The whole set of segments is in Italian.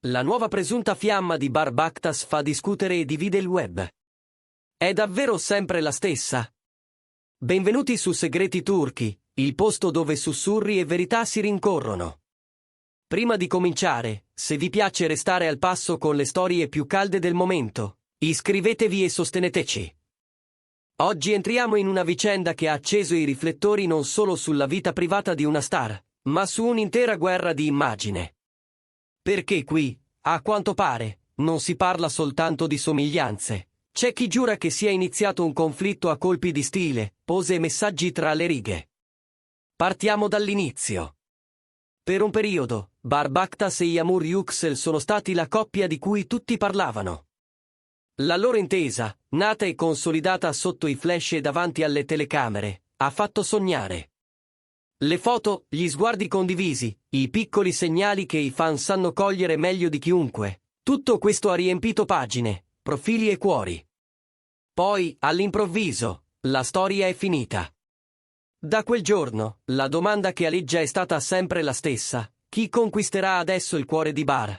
La nuova presunta fiamma di Bar Baktas fa discutere e divide il web. È davvero sempre la stessa? Benvenuti su Segreti Turchi, il posto dove sussurri e verità si rincorrono. Prima di cominciare, se vi piace restare al passo con le storie più calde del momento, iscrivetevi e sosteneteci. Oggi entriamo in una vicenda che ha acceso i riflettori non solo sulla vita privata di una star, ma su un'intera guerra di immagine. Perché qui, a quanto pare, non si parla soltanto di somiglianze. C'è chi giura che sia iniziato un conflitto a colpi di stile, pose e messaggi tra le righe. Partiamo dall'inizio. Per un periodo, Bar Baktas e Yağmur Yüksel sono stati la coppia di cui tutti parlavano. La loro intesa, nata e consolidata sotto i flash e davanti alle telecamere, ha fatto sognare. Le foto, gli sguardi condivisi, i piccoli segnali che i fan sanno cogliere meglio di chiunque, tutto questo ha riempito pagine, profili e cuori. Poi, all'improvviso, la storia è finita. Da quel giorno, la domanda che aleggia è stata sempre la stessa: chi conquisterà adesso il cuore di Bar?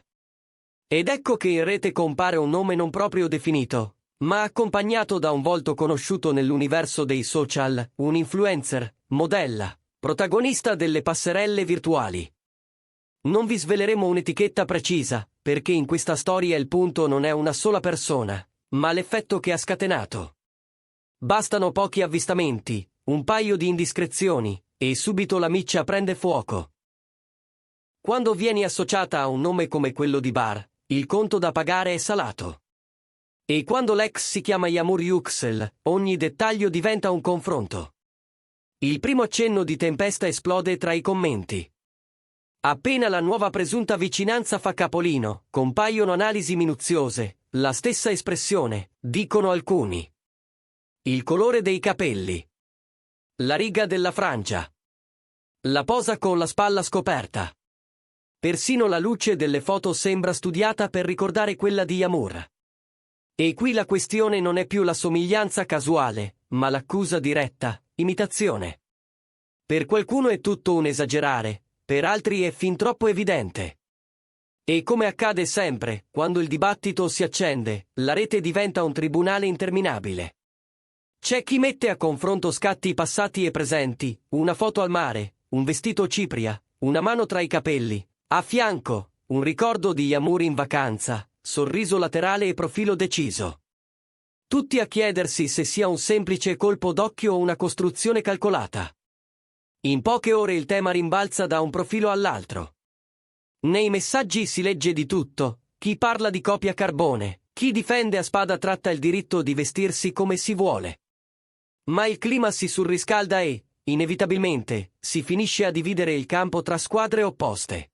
Ed ecco che in rete compare un nome non proprio definito, ma accompagnato da un volto conosciuto nell'universo dei social, un influencer, modella, protagonista delle passerelle virtuali. Non vi sveleremo un'etichetta precisa, perché in questa storia il punto non è una sola persona, ma l'effetto che ha scatenato. Bastano pochi avvistamenti, un paio di indiscrezioni, e subito la miccia prende fuoco. Quando vieni associata a un nome come quello di Bar, il conto da pagare è salato. E quando l'ex si chiama Yağmur Yüksel, ogni dettaglio diventa un confronto. Il primo accenno di tempesta esplode tra i commenti. Appena la nuova presunta vicinanza fa capolino, compaiono analisi minuziose, la stessa espressione, dicono alcuni. Il colore dei capelli. La riga della frangia. La posa con la spalla scoperta. Persino la luce delle foto sembra studiata per ricordare quella di Yağmur. E qui la questione non è più la somiglianza casuale, ma l'accusa diretta, imitazione. Per qualcuno è tutto un esagerare, per altri è fin troppo evidente. E come accade sempre, quando il dibattito si accende, la rete diventa un tribunale interminabile. C'è chi mette a confronto scatti passati e presenti, una foto al mare, un vestito cipria, una mano tra i capelli, a fianco, un ricordo di Yağmur in vacanza, sorriso laterale e profilo deciso. Tutti a chiedersi se sia un semplice colpo d'occhio o una costruzione calcolata. In poche ore il tema rimbalza da un profilo all'altro. Nei messaggi si legge di tutto: chi parla di copia carbone, chi difende a spada tratta il diritto di vestirsi come si vuole. Ma il clima si surriscalda e, inevitabilmente, si finisce a dividere il campo tra squadre opposte.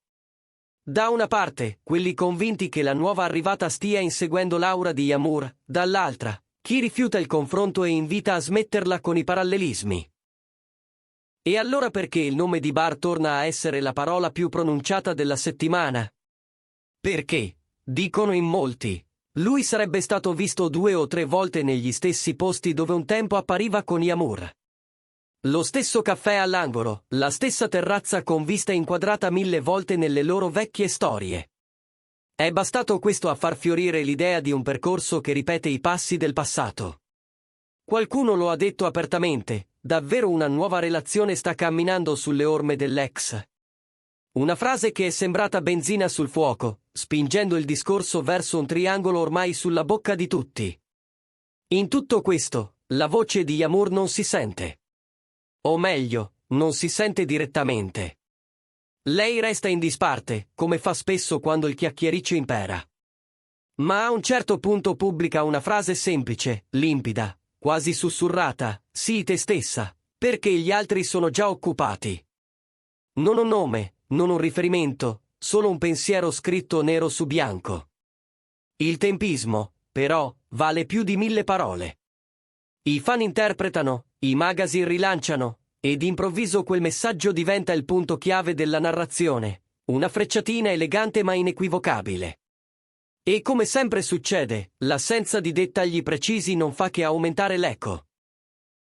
Da una parte, quelli convinti che la nuova arrivata stia inseguendo l'aura di Yağmur, dall'altra, chi rifiuta il confronto e invita a smetterla con i parallelismi. E allora perché il nome di Bar torna a essere la parola più pronunciata della settimana? Perché, dicono in molti, lui sarebbe stato visto 2 o 3 volte negli stessi posti dove un tempo appariva con Yağmur. Lo stesso caffè all'angolo, la stessa terrazza con vista inquadrata 1000 volte nelle loro vecchie storie. È bastato questo a far fiorire l'idea di un percorso che ripete i passi del passato. Qualcuno lo ha detto apertamente: davvero una nuova relazione sta camminando sulle orme dell'ex. Una frase che è sembrata benzina sul fuoco, spingendo il discorso verso un triangolo ormai sulla bocca di tutti. In tutto questo, la voce di Yağmur non si sente. O meglio, non si sente direttamente. Lei resta in disparte, come fa spesso quando il chiacchiericcio impera. Ma a un certo punto pubblica una frase semplice, limpida, quasi sussurrata: sii te stessa, perché gli altri sono già occupati. Non un nome, non un riferimento, solo un pensiero scritto nero su bianco. Il tempismo, però, vale più di 1000 parole. I fan interpretano, i magazine rilanciano, e d'improvviso quel messaggio diventa il punto chiave della narrazione, una frecciatina elegante ma inequivocabile. E come sempre succede, l'assenza di dettagli precisi non fa che aumentare l'eco.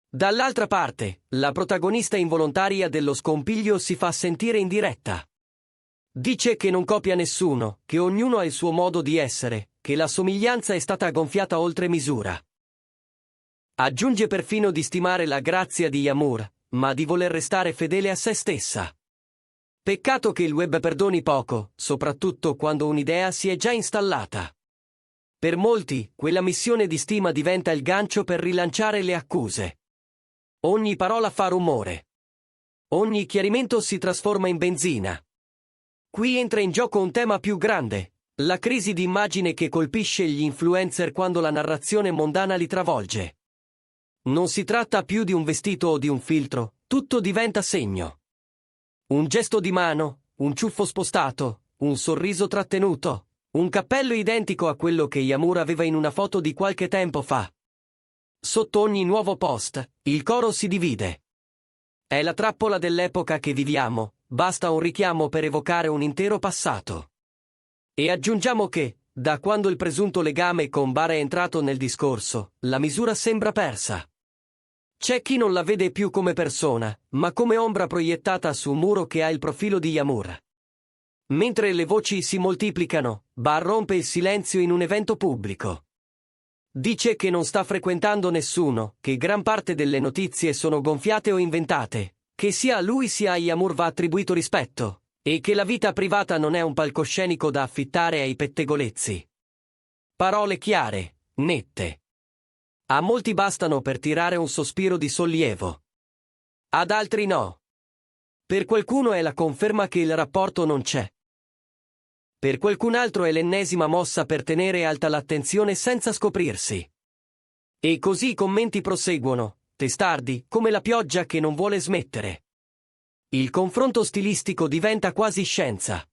Dall'altra parte, la protagonista involontaria dello scompiglio si fa sentire in diretta. Dice che non copia nessuno, che ognuno ha il suo modo di essere, che la somiglianza è stata gonfiata oltre misura. Aggiunge perfino di stimare la grazia di Yamur, ma di voler restare fedele a se stessa. Peccato che il web perdoni poco, soprattutto quando un'idea si è già installata. Per molti, quella missione di stima diventa il gancio per rilanciare le accuse. Ogni parola fa rumore. Ogni chiarimento si trasforma in benzina. Qui entra in gioco un tema più grande, la crisi di immagine che colpisce gli influencer quando la narrazione mondana li travolge. Non si tratta più di un vestito o di un filtro, tutto diventa segno. Un gesto di mano, un ciuffo spostato, un sorriso trattenuto, un cappello identico a quello che Yamur aveva in una foto di qualche tempo fa. Sotto ogni nuovo post, il coro si divide. È la trappola dell'epoca che viviamo, basta un richiamo per evocare un intero passato. E aggiungiamo che, da quando il presunto legame con Bar è entrato nel discorso, la misura sembra persa. C'è chi non la vede più come persona, ma come ombra proiettata su un muro che ha il profilo di Yamur. Mentre le voci si moltiplicano, Bar rompe il silenzio in un evento pubblico. Dice che non sta frequentando nessuno, che gran parte delle notizie sono gonfiate o inventate, che sia a lui sia a Yamur va attribuito rispetto, e che la vita privata non è un palcoscenico da affittare ai pettegolezzi. Parole chiare, nette. A molti bastano per tirare un sospiro di sollievo. Ad altri no. Per qualcuno è la conferma che il rapporto non c'è. Per qualcun altro è l'ennesima mossa per tenere alta l'attenzione senza scoprirsi. E così i commenti proseguono, testardi, come la pioggia che non vuole smettere. Il confronto stilistico diventa quasi scienza.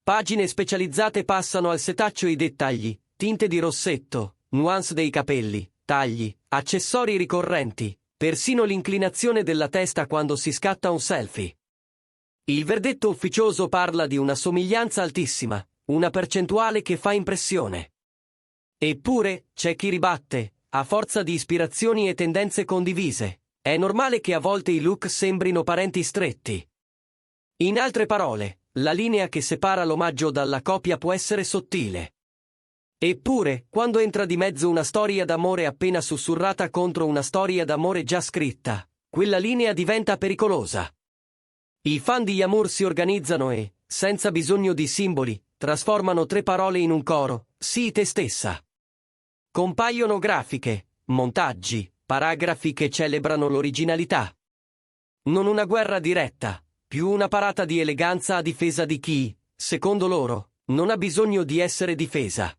Pagine specializzate passano al setaccio i dettagli, tinte di rossetto, nuance dei capelli, tagli, accessori ricorrenti, persino l'inclinazione della testa quando si scatta un selfie. Il verdetto ufficioso parla di una somiglianza altissima, una percentuale che fa impressione. Eppure, c'è chi ribatte, a forza di ispirazioni e tendenze condivise, è normale che a volte i look sembrino parenti stretti. In altre parole, la linea che separa l'omaggio dalla copia può essere sottile. Eppure, quando entra di mezzo una storia d'amore appena sussurrata contro una storia d'amore già scritta, quella linea diventa pericolosa. I fan di Yamur si organizzano e, senza bisogno di simboli, trasformano 3 parole in un coro, sii te stessa. Compaiono grafiche, montaggi, paragrafi che celebrano l'originalità. Non una guerra diretta, più una parata di eleganza a difesa di chi, secondo loro, non ha bisogno di essere difesa.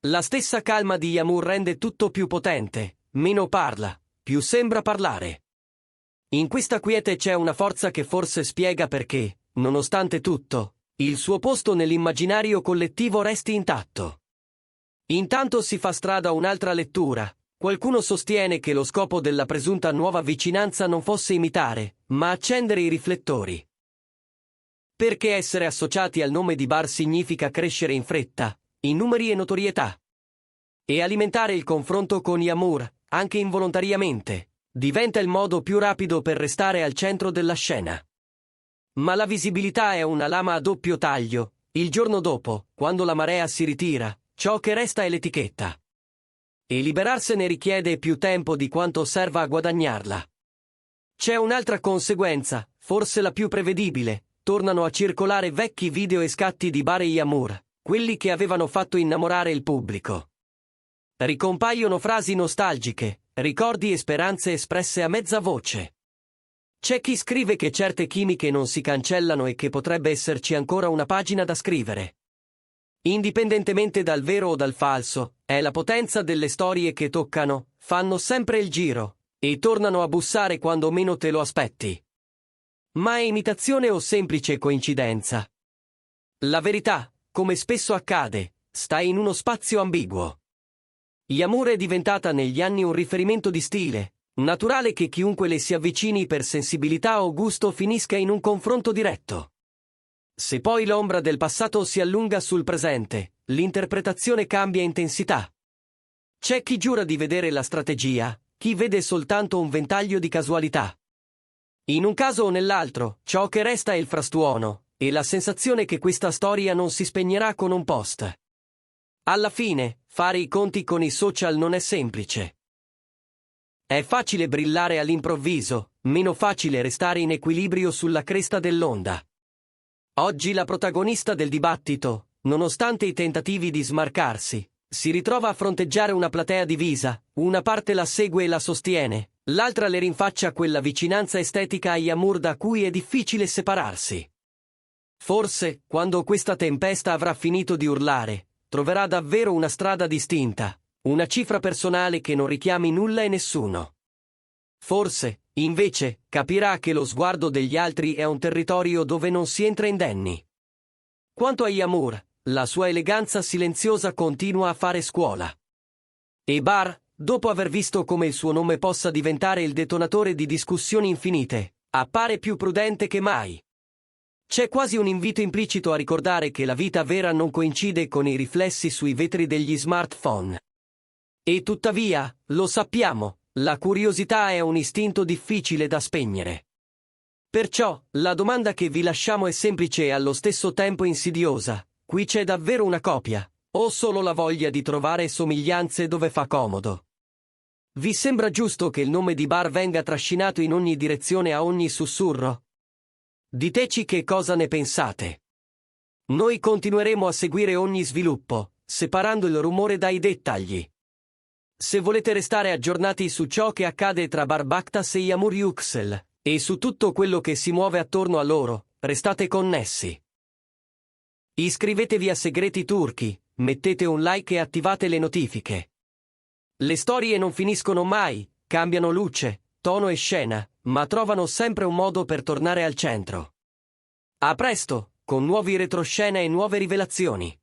La stessa calma di Yamur rende tutto più potente, meno parla, più sembra parlare. In questa quiete c'è una forza che forse spiega perché, nonostante tutto, il suo posto nell'immaginario collettivo resti intatto. Intanto si fa strada un'altra lettura. Qualcuno sostiene che lo scopo della presunta nuova vicinanza non fosse imitare, ma accendere i riflettori. Perché essere associati al nome di Bar significa crescere in fretta, in numeri e notorietà. E alimentare il confronto con Yamur, anche involontariamente, diventa il modo più rapido per restare al centro della scena. Ma la visibilità è una lama a doppio taglio. Il giorno dopo, quando la marea si ritira, ciò che resta è l'etichetta. E liberarsene richiede più tempo di quanto serva a guadagnarla. C'è un'altra conseguenza, forse la più prevedibile: tornano a circolare vecchi video e scatti di Bar e Yamur, quelli che avevano fatto innamorare il pubblico. Ricompaiono frasi nostalgiche, ricordi e speranze espresse a mezza voce. C'è chi scrive che certe chimiche non si cancellano e che potrebbe esserci ancora una pagina da scrivere. Indipendentemente dal vero o dal falso, è la potenza delle storie che toccano, fanno sempre il giro, e tornano a bussare quando meno te lo aspetti. Ma è imitazione o semplice coincidenza? La verità, come spesso accade, sta in uno spazio ambiguo. Yamur è diventata negli anni un riferimento di stile, naturale che chiunque le si avvicini per sensibilità o gusto finisca in un confronto diretto. Se poi l'ombra del passato si allunga sul presente, l'interpretazione cambia intensità. C'è chi giura di vedere la strategia, chi vede soltanto un ventaglio di casualità. In un caso o nell'altro, ciò che resta è il frastuono, e la sensazione che questa storia non si spegnerà con un post. Alla fine, fare i conti con i social non è semplice. È facile brillare all'improvviso, meno facile restare in equilibrio sulla cresta dell'onda. Oggi la protagonista del dibattito, nonostante i tentativi di smarcarsi, si ritrova a fronteggiare una platea divisa, una parte la segue e la sostiene, l'altra le rinfaccia quella vicinanza estetica a Yamur da cui è difficile separarsi. Forse, quando questa tempesta avrà finito di urlare, troverà davvero una strada distinta, una cifra personale che non richiami nulla e nessuno. Forse, invece, capirà che lo sguardo degli altri è un territorio dove non si entra indenni. Quanto a Yamur, la sua eleganza silenziosa continua a fare scuola. E Bar, dopo aver visto come il suo nome possa diventare il detonatore di discussioni infinite, appare più prudente che mai. C'è quasi un invito implicito a ricordare che la vita vera non coincide con i riflessi sui vetri degli smartphone. E tuttavia, lo sappiamo, la curiosità è un istinto difficile da spegnere. Perciò, la domanda che vi lasciamo è semplice e allo stesso tempo insidiosa: qui c'è davvero una copia, o solo la voglia di trovare somiglianze dove fa comodo? Vi sembra giusto che il nome di Bar venga trascinato in ogni direzione a ogni sussurro? Diteci che cosa ne pensate. Noi continueremo a seguire ogni sviluppo, separando il rumore dai dettagli. Se volete restare aggiornati su ciò che accade tra Barbactas e Yamur Yüksel, e su tutto quello che si muove attorno a loro, restate connessi. Iscrivetevi a Segreti Turchi, mettete un like e attivate le notifiche. Le storie non finiscono mai, cambiano luce, tono e scena, ma trovano sempre un modo per tornare al centro. A presto, con nuovi retroscena e nuove rivelazioni.